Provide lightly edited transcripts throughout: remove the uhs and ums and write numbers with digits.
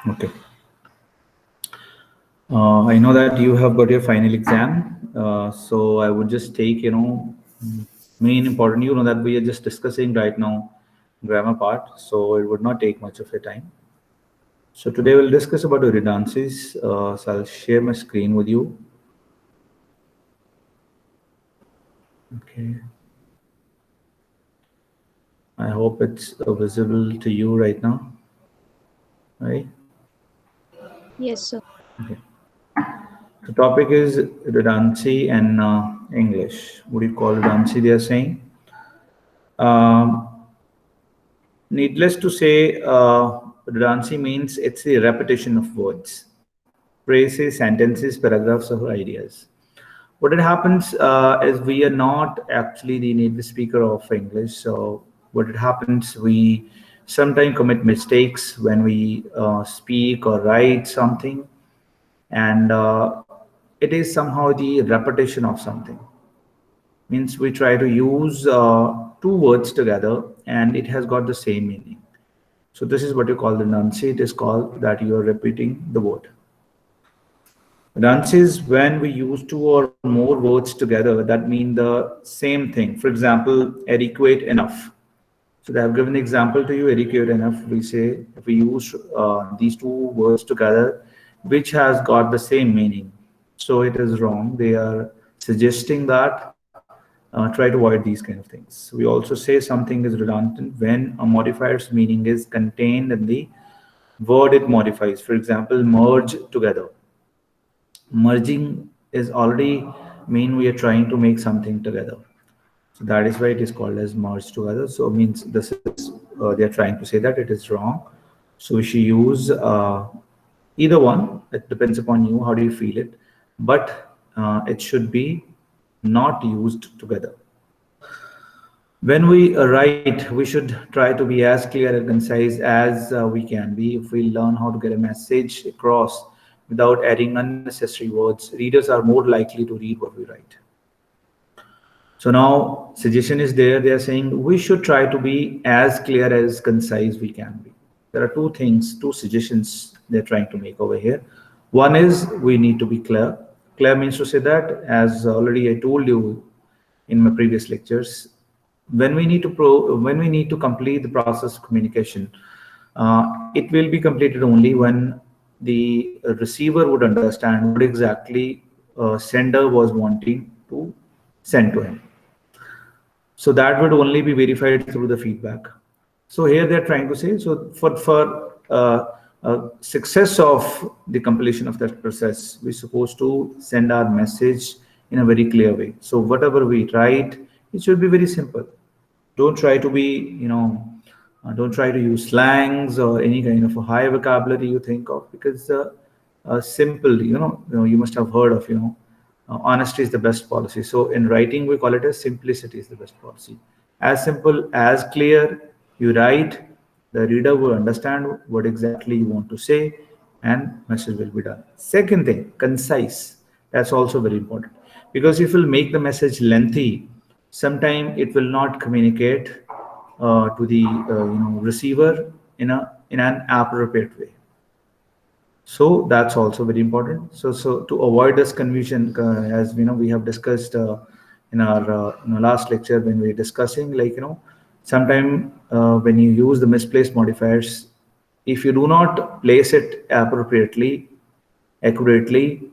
Okay. I know that you have got your final exam, so I would just take, main important, that we are just discussing right now grammar part, so it would not take much of your time. So today we'll discuss about the redundancies. So I'll share my screen with you. Okay. I hope it's visible to you right now, right? Yes, sir. Okay. The topic is redundancy and English. What do you call redundancy? They are saying. Um, Needless to say, redundancy means it's the repetition of words, phrases, sentences, paragraphs, or ideas. What it happens is we are not actually the native speaker of English. So what it happens, we sometimes commit mistakes when we speak or write something, and it is somehow the repetition of something. Means we try to use two words together, and it has got the same meaning. So this is what you call the redundancy. It is called that you are repeating the word. Redundancy is when we use two or more words together that mean the same thing. For example, adequate enough. So they have given the example to you, adequate enough. We say if we use these two words together, which has got the same meaning. So it is wrong. They are suggesting that try to avoid these kind of things. We also say something is redundant when a modifier's meaning is contained in the word it modifies. For example, merge together. Merging is already mean we are trying to make something together. So that is why it is called as merge together. So it means this is they are trying to say that it is wrong. So we should use either one. It depends upon you. How do you feel it? But it should be not used together. When we write, we should try to be as clear and concise as we can be. If we learn how to get a message across without adding unnecessary words, readers are more likely to read what we write. So now suggestion is there. They are saying we should try to be as clear as concise we can be. There are two things, two suggestions they're trying to make over here. One is we need to be clear. Clear means to say that, as already I told you in my previous lectures, when we need to complete the process of communication, it will be completed only when the receiver would understand what exactly sender was wanting to send to him. So that would only be verified through the feedback. So here they're trying to say, so for success of the completion of that process, we're supposed to send our message in a very clear way. So whatever we write, it should be very simple. Don't try to be, don't try to use slangs or any kind of a high vocabulary you think of, because simple, you must have heard of, honesty is the best policy. So in writing, we call it as simplicity is the best policy. As simple, as clear you write, the reader will understand what exactly you want to say, and message will be done. Second thing, concise. That's also very important, because if you make the message lengthy, sometimes it will not communicate to the receiver in an appropriate way. So that's also very important. So to avoid this confusion, as we have discussed in our last lecture when we were discussing, like sometime when you use the misplaced modifiers, if you do not place it appropriately, accurately,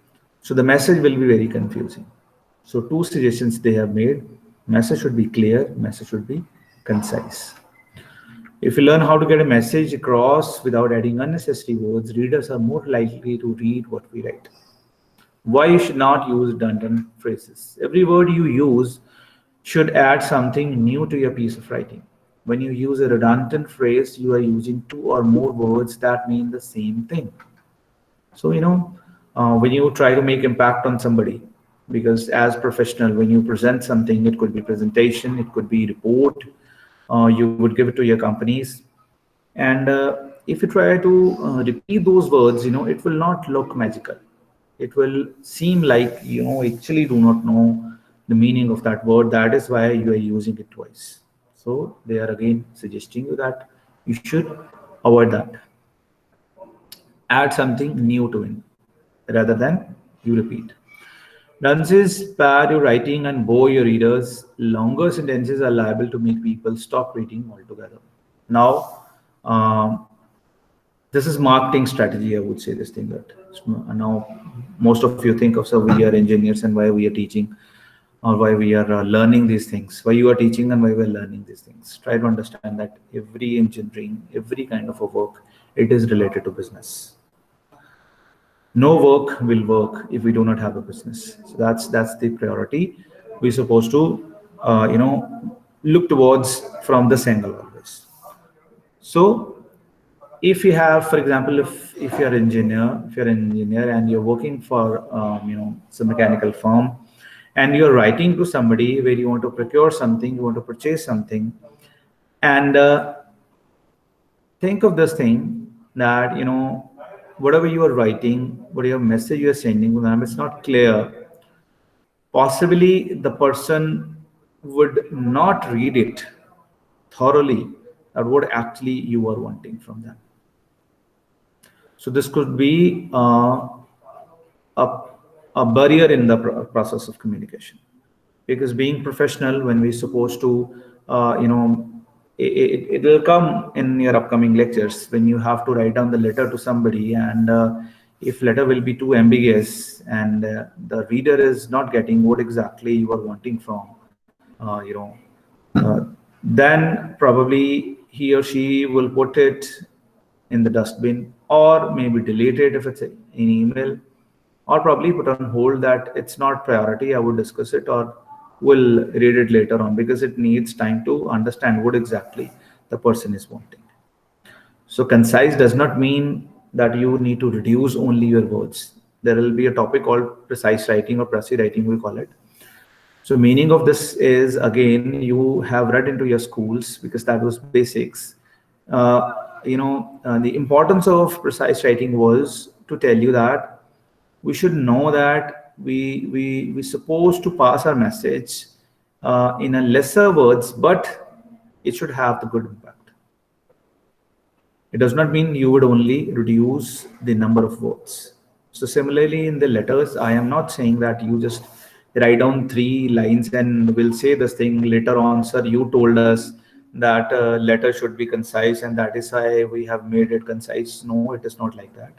so the message will be very confusing. So two suggestions they have made: message should be clear, message should be concise. If we learn how to get a message across without adding unnecessary words, readers are more likely to read what we write. Why you should not use redundant phrases? Every word you use should add something new to your piece of writing. When you use a redundant phrase, you are using two or more words that mean the same thing. So when you try to make impact on somebody, because as professional, when you present something, it could be presentation, it could be report, you would give it to your companies, and if you try to repeat those words, it will not look magical. It will seem like actually do not know the meaning of that word. That is why you are using it twice. So they are again suggesting you that you should avoid that. Add something new to it rather than you repeat. Nonsense pad your writing and bore your readers. Longer sentences are liable to make people stop reading altogether. Now, um, this is marketing strategy. I would say this thing that now most of you think of, so we are engineers and why we are teaching or why we are learning these things. Why you are teaching and why we are learning these things. Try to understand that every engineering, every kind of a work, it is related to business. No work will work if we do not have a business. So that's the priority we're supposed to look towards from this angle always. So if you have, for example, if you're an engineer, and you're working for some mechanical firm, and you're writing to somebody where you want to procure something, you want to purchase something, and think of this thing that whatever you are writing, whatever message you are sending to them, it's not clear. Possibly the person would not read it thoroughly at what actually you are wanting from them. So this could be a, a barrier in the process of communication, because being professional, when we're supposed to it will come in your upcoming lectures when you have to write down the letter to somebody, and if letter will be too ambiguous and the reader is not getting what exactly you are wanting from uh, then probably he or she will put it in the dustbin, or maybe delete it if it's an email, or probably put on hold that it's not priority, I would discuss it, or will read it later on, because it needs time to understand what exactly the person is wanting. So concise does not mean that you need to reduce only your words. There will be a topic called precise writing or precis writing, we call it. So meaning of this is, again, you have read into your schools because that was basics. The importance of precise writing was to tell you that we should know that we supposed to pass our message in a lesser words, but it should have the good impact. It does not mean you would only reduce the number of words. So similarly in the letters, I am not saying that you just write down 3 lines and will say this thing later on, sir, you told us that letter should be concise and that is why we have made it concise. No, it is not like that.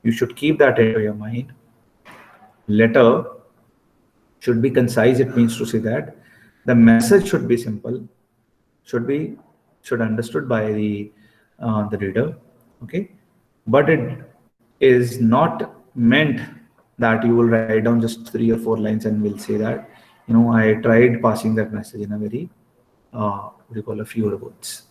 You should keep that into your mind. Letter should be concise. It means to say that the message should be simple, should be should understood by the reader. Okay, but it is not meant that you will write down just 3 or 4 lines and will say that I tried passing that message in a very what do you call a fewer words.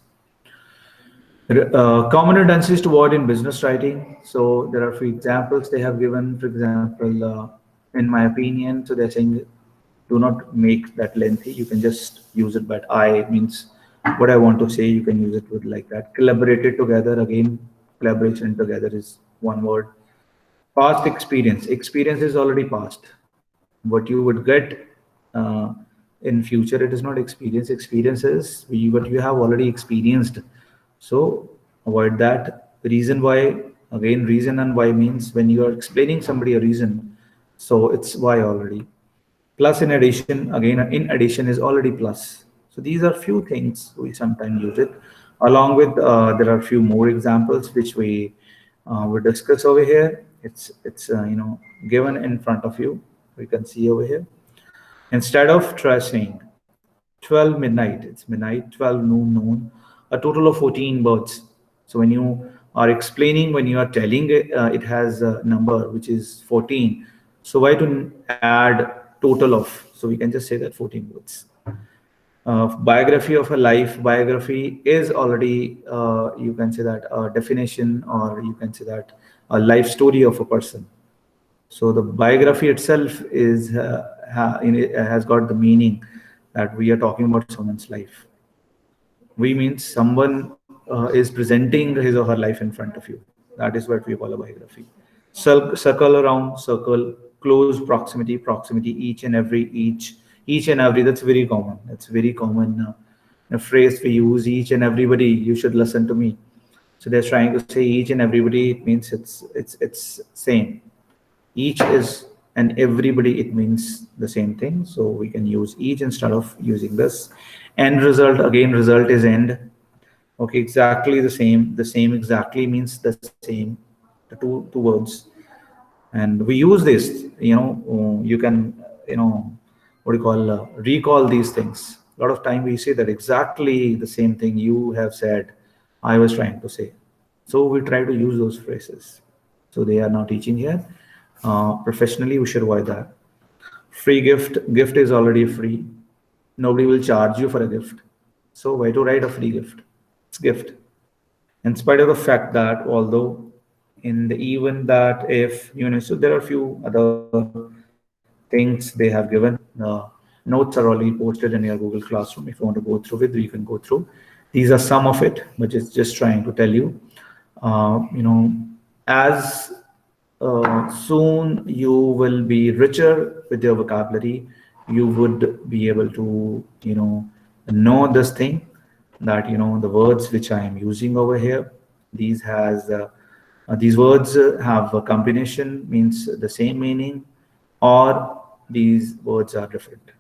Common redundancies to avoid in business writing. So there are a few examples they have given. For example, in my opinion, so they're saying do not make that lengthy. You can just use it, but I means what I want to say. You can use it with like that. Collaborated together. Again, collaboration together is one word. Past experience. Experience is already past. What you would get in future, it is not experience. Experience is what you have already experienced. So avoid that. Reason why, again, reason and why means when you are explaining somebody a reason, so it's why already. Plus in addition, again, in addition is already plus. So these are few things we sometimes use it. Along with there are few more examples which we will discuss over here. It's given in front of you. We can see over here. Instead of saying 12 midnight, it's midnight, 12 noon, noon, a total of 14 birds. So when you are explaining, when you are telling it, it has a number which is 14. So why to add total of? So we can just say that 14 words. Biography of a life, biography is already, you can say that a definition, or you can say that a life story of a person. So the biography itself is has got the meaning that we are talking about someone's life. We means someone is presenting his or her life in front of you. That is what we call a biography. Circle around, circle, close proximity, proximity, each and every, each and every. That's very common. That's very common. A phrase we use, each and everybody. You should listen to me. So they're trying to say each and everybody, it means it's same. Each is and everybody, it means the same thing. So we can use each instead of using this. End result, again, result is end. Okay, exactly the same. The same exactly means the same. The two words. And we use this, you can, what do you call, recall these things. A lot of time we say that exactly the same thing you have said, I was trying to say. So we try to use those phrases. So they are now teaching here. Professionally, we should avoid that. Free gift. Gift is already free. Nobody will charge you for a gift. So why to write a free gift? It's gift. In spite of the fact that, although in the even that, if so there are a few other things they have given. Notes are already posted in your Google Classroom. If you want to go through it, you can go through. These are some of it, but it's just trying to tell you, as soon you will be richer with your vocabulary, you would be able to, know this thing, that, the words which I am using over here, these words have a combination, means the same meaning, or these words are different.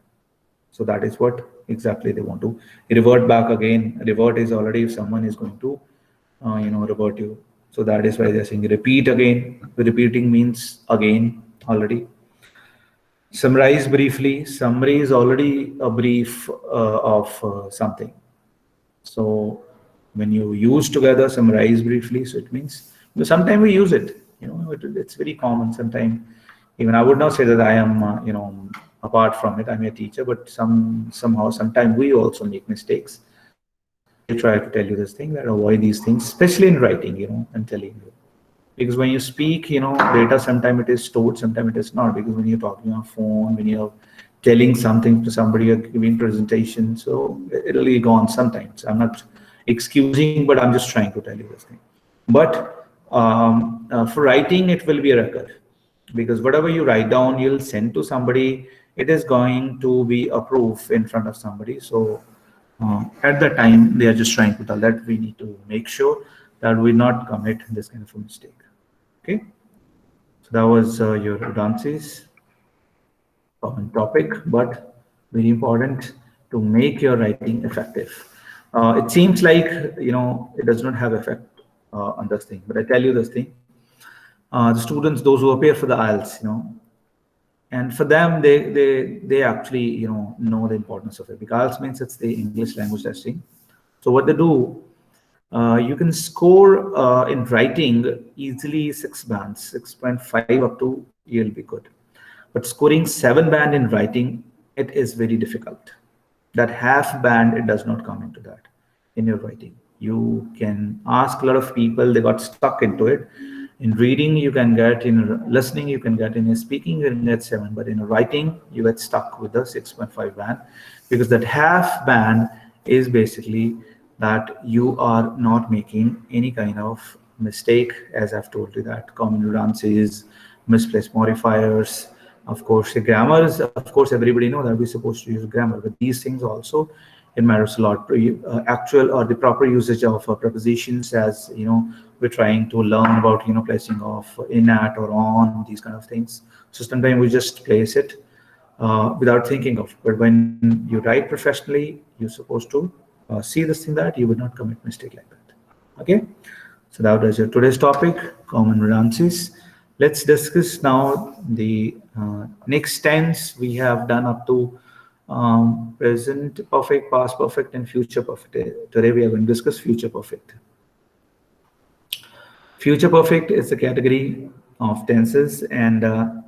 So that is what exactly they want to revert back again. Revert is already if someone is going to, revert you. So that is why they're saying repeat again. Repeating means again already. Summarize briefly. Summary is already a brief of something. So when you use together, summarize briefly, so it means, sometimes we use it, it's very common. Sometimes even I would not say that I am, apart from it, I'm a teacher, but somehow, sometimes we also make mistakes. So we try to tell you this thing, that avoid these things, especially in writing, I'm telling you. Because when you speak, data, sometimes it is stored, sometimes it is not. Because when you're talking on phone, when you're telling something to somebody, you're giving presentation, so it'll be gone sometimes. I'm not excusing, but I'm just trying to tell you this thing. But for writing, it will be a record, because whatever you write down, you'll send to somebody. It is going to be a proof in front of somebody. So at the time, they are just trying to tell that we need to make sure that we not commit this kind of a mistake. Okay, so that was your redundancies common topic, but very important to make your writing effective. It seems like, it does not have effect on this thing, but I tell you this thing. The students, those who appear for the IELTS, and for them, they actually, know the importance of it, because IELTS means it's the English language testing. So what they do, you can score in writing easily 6 bands, 6.5 up to, you'll be good. But scoring 7 band in writing, it is very difficult. That half band, it does not come into that in your writing. You can ask a lot of people, they got stuck into it. In reading, you can get, in listening, you can get, in speaking, you can get 7, but in writing, you get stuck with the 6.5 band, because that half band is basically that you are not making any kind of mistake, as I've told you, that common redundancies, misplaced modifiers, of course, the grammar is, of course, everybody know that we're supposed to use grammar, but these things also, it matters a lot. Actual or the proper usage of prepositions, as we're trying to learn about, placing of in, at, or on, these kind of things. So sometimes we just place it without thinking of. But when you write professionally, you're supposed to see this thing, that you would not commit mistake like that. Okay. So that was your today's topic, common redundancies. Let's discuss now the next tense. We have done up to present perfect, past perfect, and future perfect. Today we are going to discuss future perfect. Future perfect is a category of tenses, and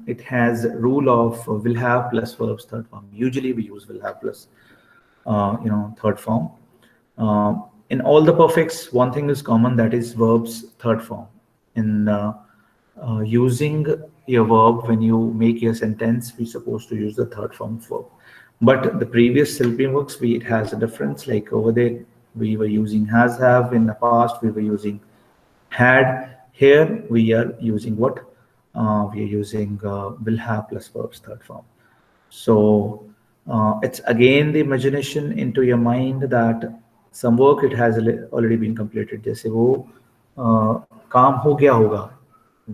it has rule of will have plus verbs third form. Usually we use will have plus third form. In all the perfects, one thing is common, that is verbs third form. In using your verb, when you make your sentence, we're supposed to use the third form of verb. But the previous Silpian works, it has a difference. Like over there, we were using has, have. In the past, we were using had. Here, we are using what? We are using will have plus verbs third form. So it's again the imagination into your mind that some work it has already been completed. जैसे वो काम हो गया होगा,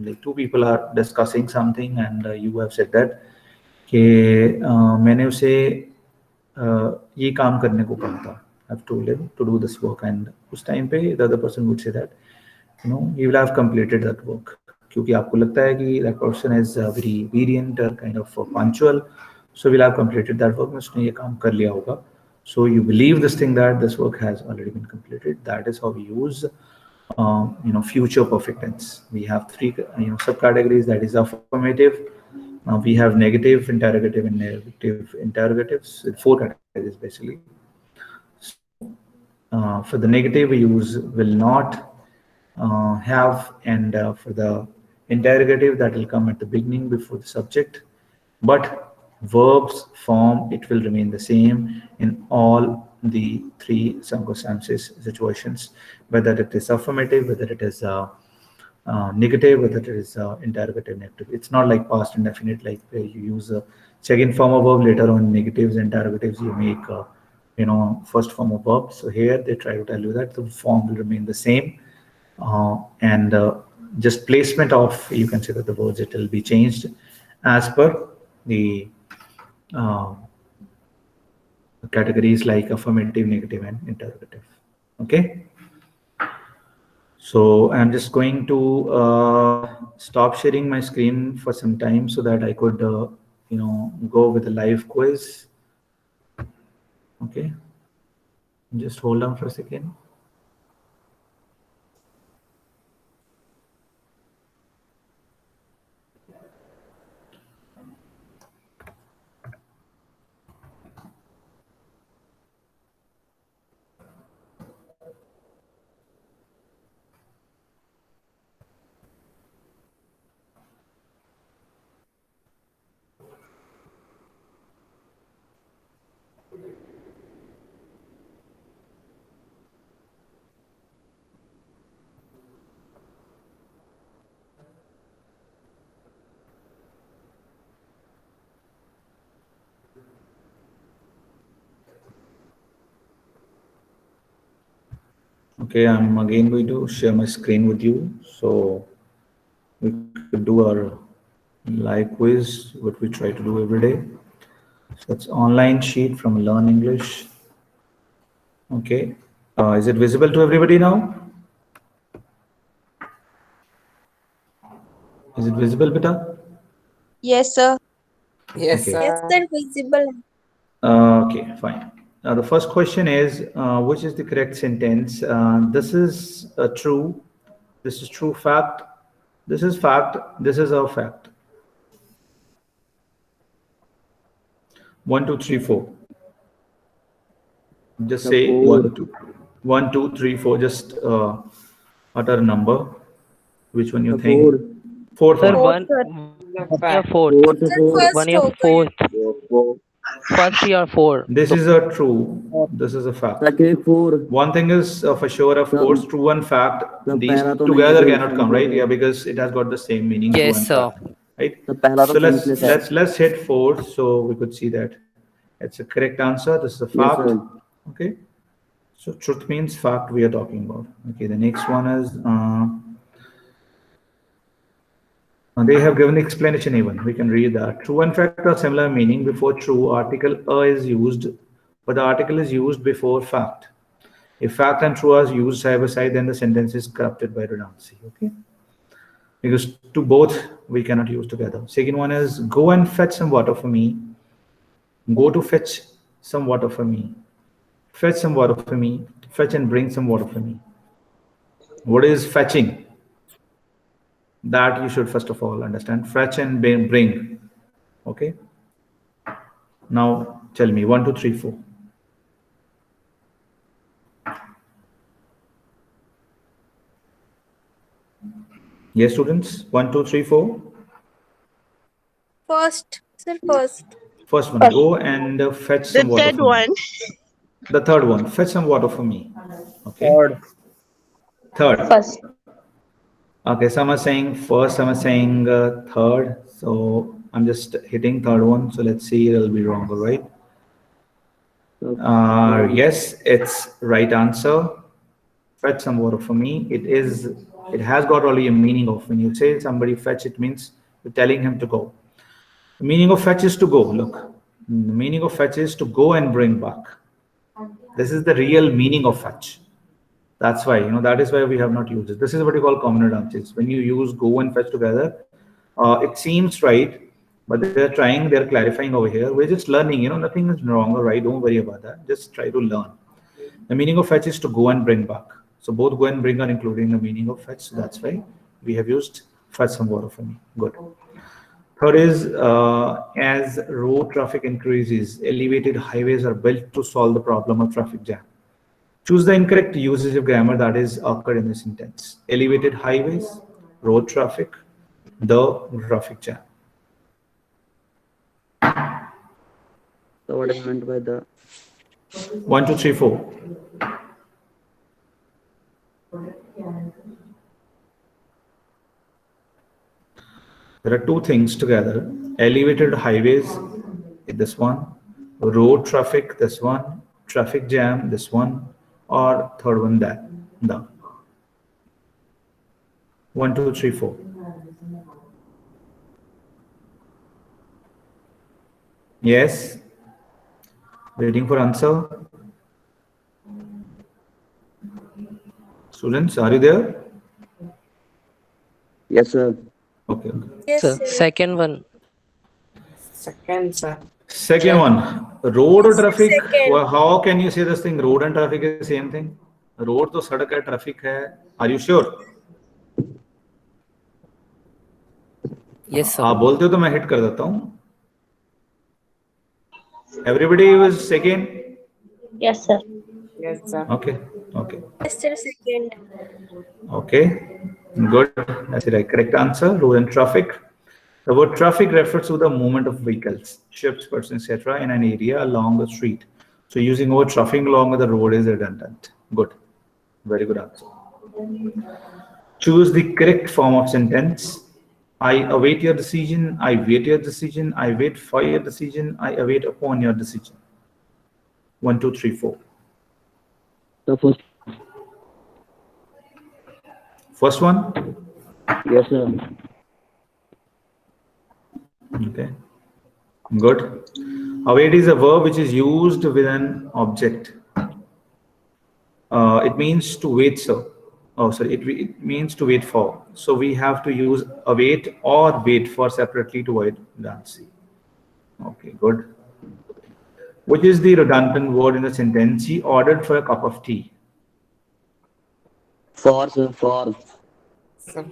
like two people are discussing something and you have said that कि मैंने उसे ये काम करने को कहा था, I've told him to do this work, and उस टाइम पे the other person would say that he will have completed that work, क्योंकि आपको लगता है कि that person is very obedient or kind of punctual, so will have completed that work, उसने ये काम कर लिया होगा. So you believe this thing that this work has already been completed. That is how we use future perfect tense. We have three subcategories, that is affirmative. We have negative, interrogative, and negative interrogatives. Four categories basically. So for the negative, we use will not, have, and for the interrogative, that will come at the beginning before the subject. But verbs form, it will remain the same in all the three circumstances, situations, whether it is affirmative, whether it is negative, whether it is interrogative, negative. It's not like past indefinite, like where you use a second form of verb, later on negatives, interrogatives, you make first form of verb. So here they try to tell you that the form will remain the same, and just placement of, you can say that the words, it will be changed as per the uh, categories like affirmative, negative, and interrogative. Okay. So I'm just going to stop sharing my screen for some time so that I could, go with the live quiz. Okay. Just hold on for a second. Okay, I'm again going to share my screen with you so we could do our live quiz, what we try to do every day. So it's online sheet from Learn English. Okay, is it visible to everybody now? Is it visible, beta? Yes, sir. Yes, Okay. Yes, sir. sir, visible. Okay, fine. Now the first question is, which is the correct sentence? This is true. This is true fact. This is fact. This is a fact. 1, 2, 3, 4. Just The say four, 1, 2, 1, 2, 3, 4. Just utter a number. Which one you the think? four, Fourth Sir, one. Fourth, one sir. The one year fact. fourth. fourth, Sir, fourth, One first year hope. fourth. four, First year four. This is a true. This is a fact. second four, One thing is for sure, of course, the true and fact. the These पहला तो नहीं है together जो cannot come, senseless right? है Yeah, because it has got the same meaning, true Yes, and sir. fact, right? the पहला तो So let's senseless है let's let's hit fourth, so we could see that it's a correct answer. This is a yes fact. sir Okay. So truth means fact we are talking about. Okay. The next one is. They have given explanation even. We can read that. True and fact are similar meaning. Before true, article a is used, but the article is used before fact. If fact and true are used side by side, then the sentence is corrupted by redundancy. Okay? Because to both we cannot use together. Second one is go and fetch some water for me. Go to fetch some water for me. Fetch some water for me. Fetch and bring some water for me. What is fetching? That you should first of all understand. Fetch and bring. Okay? Now tell me 1, 2, 3, 4. Yes, students. 1, 2, 3, 4. First, sir, first. First one, go and fetch The some water third for me. one. The third one, fetch some water for me. Okay. third Third. First. Okay, some are saying first, some are saying third. So I'm just hitting third one. So let's see, it'll be wrong, all right? the Yes, it's right answer. fetch some water for me, it has got already a meaning of when you say somebody fetch, it means you're telling him to go. The meaning of fetch is to go. Look, the meaning of fetch is to go and bring back. This is the real meaning of fetch. That's why, that is why we have not used it. This is what you call common redundancies. When you use go and fetch together, it seems right, but they're clarifying over here. We're just learning, nothing is wrong or right. Don't worry about that. Just try to learn. The meaning of fetch is to go and bring back. So both go and bring are included in the meaning of fetch. So that's why we have used fetch some water for me. Good. Third is as road traffic increases, elevated highways are built to solve the problem of traffic jam. Choose the incorrect usage of grammar that is occurred in the sentence. Elevated highways, road traffic, the traffic jam. So what is meant by the 1, 2, 3, 4. There are two things together. Elevated highways, this one. Road traffic, this one. Traffic jam, this one. Or third one, that. The. 1, 2, 3, 4. Yes. Waiting for answer. Students, are you there? yes sir? Okay. Yes, Sir, sir. second one. Second, sir. Second one, road or traffic. Second. Well, how can you say this thing? Road and traffic is the same thing. Road तो सड़क है, traffic है. Are you sure? Yes, sir. आप बोलते हो तो मैं hit कर देता हूँ. Everybody was second. Yes, sir. Yes, sir. Okay. Okay. Yes, sir. Second. Okay. Good. That's the right correct answer. Road and traffic. The word traffic refers to the movement of vehicles, ships, persons, etc. in an area along the street. So using word traffic along the road is redundant. Good. Very good answer. Choose the correct form of sentence. I await your decision. I wait your decision. I wait for your decision. I await upon your decision. 1, 2, 3, 4. The first. First one. Yes sir. Okay. Good. Await is a verb which is used with an object. It means to wait, sir. Oh, sorry. It means to wait for. So we have to use await or wait for separately to avoid redundancy. Okay, good. Which is the redundant word in the sentence? He ordered for a cup of tea. For sir, for. Sir.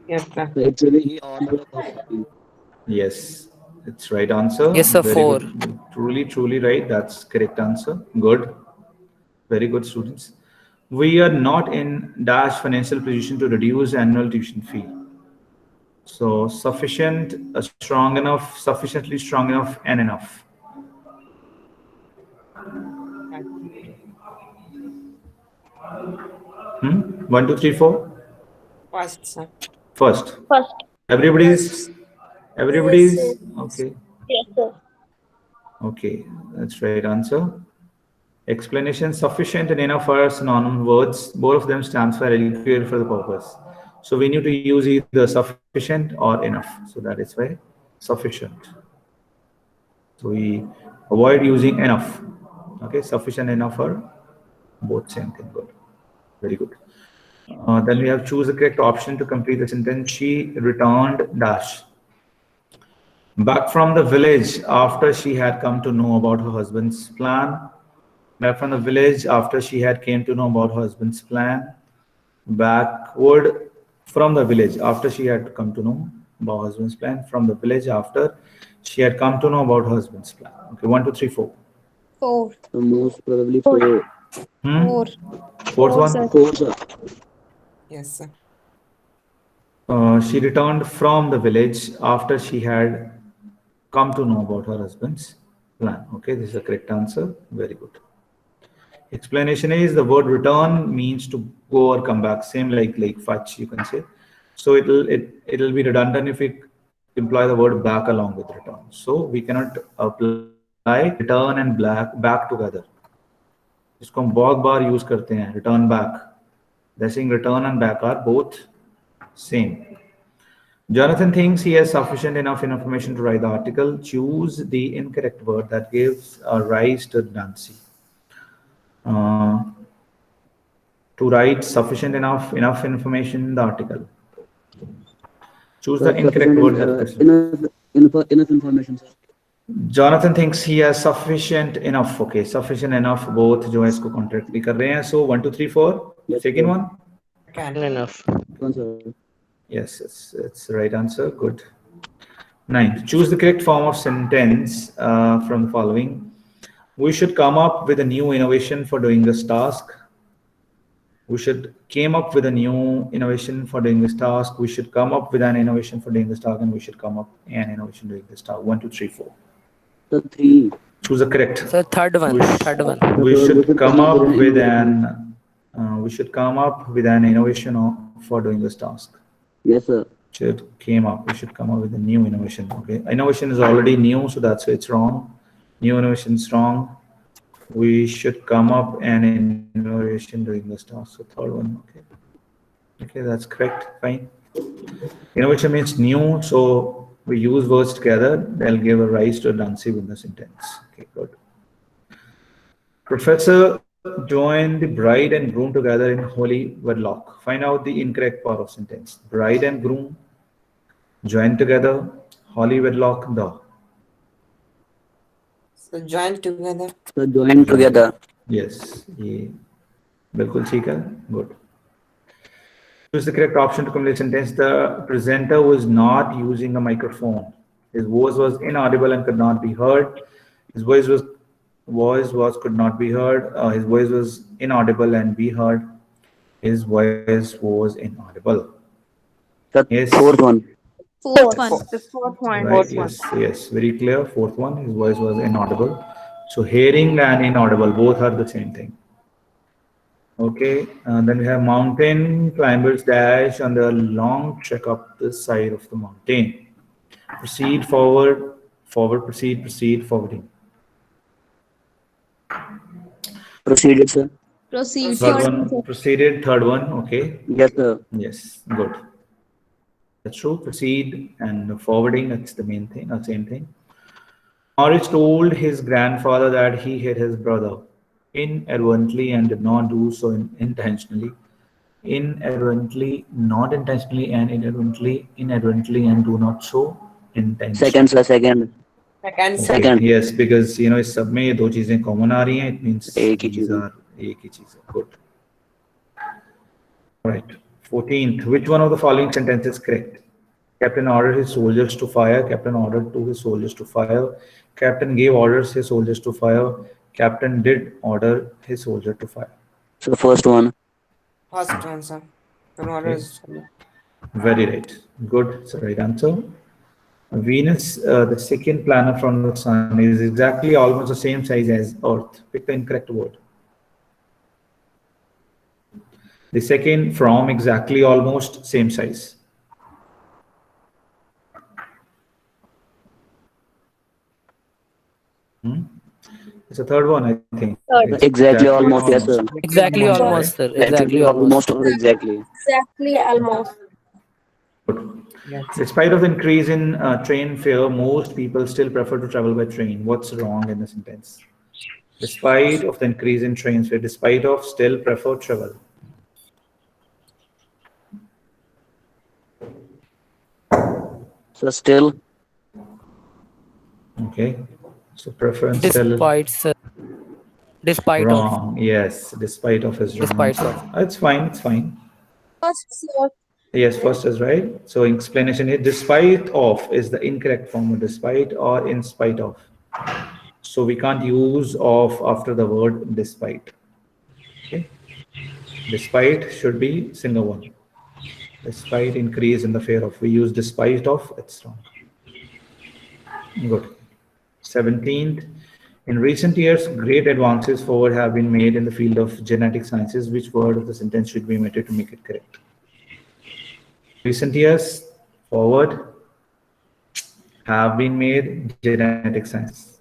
Yes, sir. So actually he ordered a cup of tea. Yes, it's right answer. Yes, sir. Very 4. good. Truly right. That's correct answer. Good. Very good, students. We are not in dash financial position to reduce annual tuition fee. So sufficient, strong enough, sufficiently strong enough, and enough. 1, 2, 3, 4. First, sir. First. First. Everybody's Yes, sir. okay. Yes, sir. Okay, that's right answer. Explanation: sufficient and enough are synonym words. Both of them stands for adequate for the purpose. So we need to use either sufficient or enough. So that is why sufficient. So we avoid using enough. Okay, sufficient, enough are both same thing. Good. Very good. Then we have choose the correct option to complete the sentence. She returned dash back from the village after she had come to know about her husband's plan. Back from the village after she had came to know about her husband's plan. Backward from the village after she had come to know about her husband's plan. From the village after she had come to know about her husband's plan. Okay, 1, 2, 3, 4. 4. So most probably Four. 4. 4. Fourth one. sir. 4 sir. Yes, sir. She returned from the village after she had come to know about her husband's plan. Okay, this is the correct answer. Very good. Explanation is the word return means to go or come back. Same like fetch, you can say. So it'll be redundant if we employ the word back along with return. So we cannot apply return and back together. इसको हम बहुत बार use करते हैं return back. They're saying return and back are both same. Jonathan thinks he has sufficient enough information to write the article. Choose the incorrect word that gives a rise to redundancy. Uh, to write sufficient enough information in the article. Choose the Sir, incorrect sufficient word that gives. enough information, sir. Jonathan thinks he has sufficient enough. Okay, sufficient enough. Both जो है इसको contractly कर रहे हैं. So 1, 2, 3, 4. Yes, Second sir. one. Second. enough. One, sir. Yes, it's the right answer. Good. Ninth, choose the correct form of sentence from the following. We should come up with a new innovation for doing this task. We should came up with a new innovation for doing this task. We should come up with an innovation for doing this task, and we should come up an innovation doing this task. 1, 2, 3, 4. Sir, 3. Choose the correct. So third one. We, Third one. we should come up with an an. We should come up with an innovation for doing this task. Yes, sir. Should came up. We should come up with a new innovation. Okay, innovation is already new, so that's why it's wrong. New innovation is wrong. We should come up an innovation doing this task. So third one. Okay. Okay, that's correct. Fine. Innovation means new, so we use words together. They'll give a rise to redundancy with the sentence. Okay, good. Professor joined the bride and groom together in holy wedlock. Find out the incorrect part of sentence. Bride and groom join together, holy wedlock, the. So join together. Sir, join together. Yes, ये बिल्कुल ठीक है. Good. Choose the correct option to complete sentence. The presenter was not using a microphone. His voice was inaudible and could not be heard. His voice was could not be heard. His voice was inaudible and be heard. His voice was inaudible. Sir, Yes. fourth one. Fourth one. The fourth one. Right. Yes. Very clear. Fourth one. His voice was inaudible. So hearing and inaudible both are the same thing. Okay. Then we have mountain climbers dash on the long trek up the side of the mountain. Proceed forward. Forward. Proceed. Forwarding. Proceeded, sir. Proceed. Third one. Proceeded. Third one. Okay. Yes, sir. Yes. Good. That's true. Proceed and forwarding. That's the main thing. Same thing. Norris told his grandfather that he hit his brother inadvertently and did not do so intentionally. Inadvertently, not intentionally, and inadvertently, and do not so intentionally. Second, sir. Second. Second. Okay. Second. Yes, because इस सब में ये दो चीजें common आ रही हैं. It means एक ही these चीज़ है. are एक ही चीज़ है. Good. All right. 14th. Which one of the following sentences is correct? Captain ordered his soldiers to fire. Captain ordered to his soldiers to fire. Captain gave orders his soldiers to fire. Captain did order his soldier to fire. So first one. First one, sir. Very right. Good. It's the right answer. Venus, the second planet from the sun, is exactly almost the same size as Earth. Pick the incorrect word. The second from exactly almost same size. It's the third one, I think. Third. Exactly almost. Yes, sir. Exactly almost, sir. Exactly almost almost. or exactly. Exactly, almost. Yes. Despite of the increase in train fare, most people still prefer to travel by train. What's wrong in the sentence? Despite of the increase in train fare, despite of still prefer travel. So still. Okay. So preference still Despite, sir. Despite of. wrong. Yes, despite of is wrong. Despite of. It's fine. It's fine. First, sir. Yes, first is right. So explanation is despite of is the incorrect form of despite or in spite of. So we can't use of after the word despite. Okay. Despite should be single one. Despite increase in the fare of. We use despite of, it's wrong. Good. 17th. In recent years, great advances forward have been made in the field of genetic sciences. Which word of the sentence should be omitted to make it correct? Recent years, forward, have been made genetic science.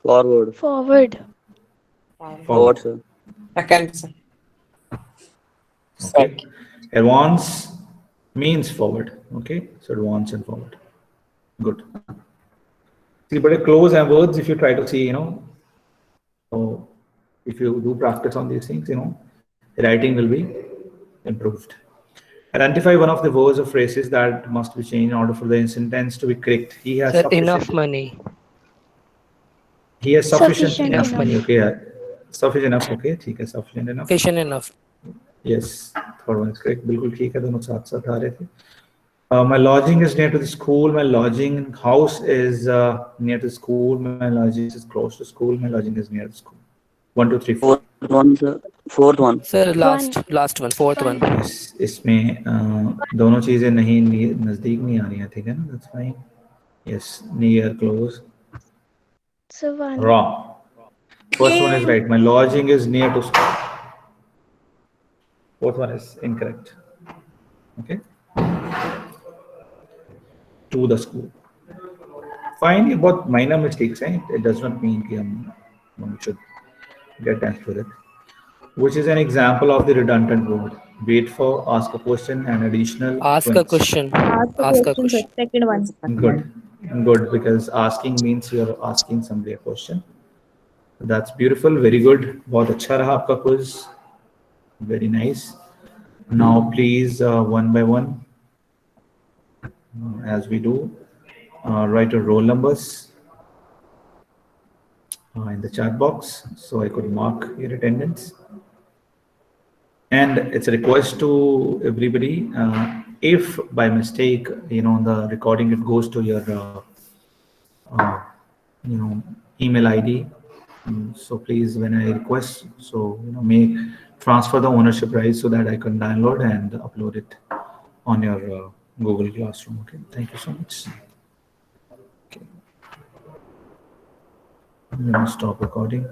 Forward. Forward. Forward, sir. Second, sir. Okay. Advance means forward. Okay. So advance and forward. Good. See, but close and words, if you try to see, so if you do practice on these things, writing will be improved. Identify one of the words or phrases that must be changed in order for the sentence to be correct. He has Sir, sufficient. enough money. He has sufficient Sufficient enough money. enough. Okay. Sufficient enough. Okay. ठीक है. Sufficient enough. Sufficient enough. Yes. Third one is correct. बिल्कुल ठीक है. दोनों साथ साथ आ रहे थे. My lodging is near to the school. My lodging house is near to the school. My lodging is close to school. My lodging is near to school. 1, 2, 3, 4. Fourth one, sir. Fourth one. Sir, last one, fourth one. इसमें दोनों चीजें नहीं नजदीक नहीं आ रही हैं. ठीक है ना? That's fine. Yes. Near, close. So one. Wrong. First one is right. My lodging is near to school. Fourth one is incorrect. Okay. To the school. Fine. About minor mistakes, eh? It does not mean we should get angry with it. Which is an example of the redundant word. Wait for, ask a question, and additional. Ask a points. question. Ask a question. Second one. Good, because asking means you're asking somebody a question. That's beautiful, very good. बहुत अच्छा रहा आपका quiz. Very nice. Now please, one by one, as we do, write your roll numbers in the chat box so I could mark your attendance. And it's a request to everybody, if by mistake, the recording, it goes to your, email ID. So please, when I request, so, may transfer the ownership rights so that I can download and upload it on your Google Classroom. Okay. Thank you so much. Okay. Let me stop recording.